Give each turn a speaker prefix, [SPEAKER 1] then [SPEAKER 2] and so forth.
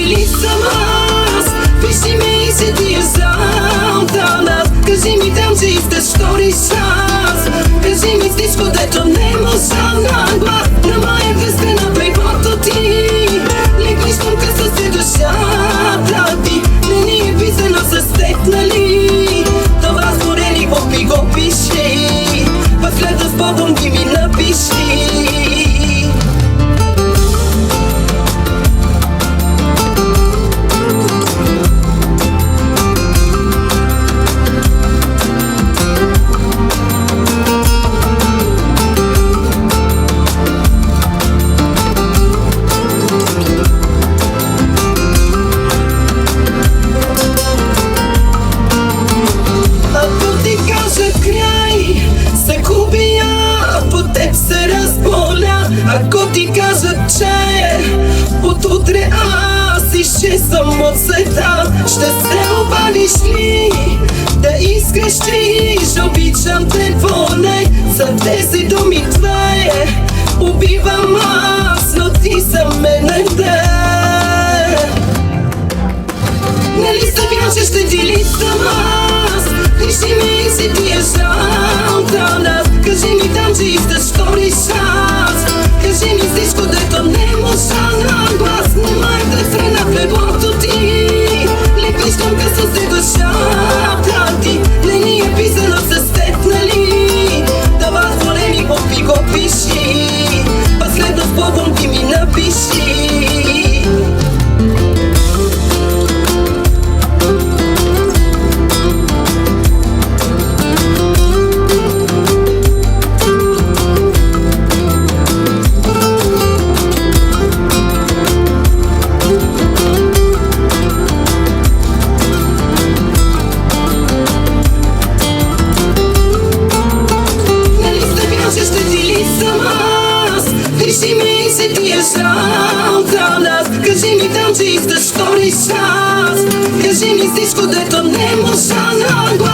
[SPEAKER 1] li sam as Vishime I se ti e zautanas Кажи ми там, че искаш втори шанс Кажи ми всичко, дето не можа на глас На моя връзка на прегото ти Ликниш към къса си душата ти Не ни е писано с теб, нали? Това спорени опи го пиши Последно с Богом ти ми напиши Ако ти кажа, че от утре аз ще съм от света Ще се обадиш ли да изкрещиш Обичам те поне за тези думи твои Убивам аз, но ти за мене да Нали събирам, че ще ти ли съм аз Лиши ме и си ти е жал да нас Кажи ми там, че искаш втори шанс Кажи ми всичко, дето не можа на глас Немай да френа в леглото ти Лепиш към къса си душата ти Не ни е писано с теб, нали? Това с големи букви го пиши Последно с Богом ти ми напиши Лиши ме и се ти е жал за нас Кажи ми там, че искаш втори шанс Кажи ми всичко, дето не можа на глас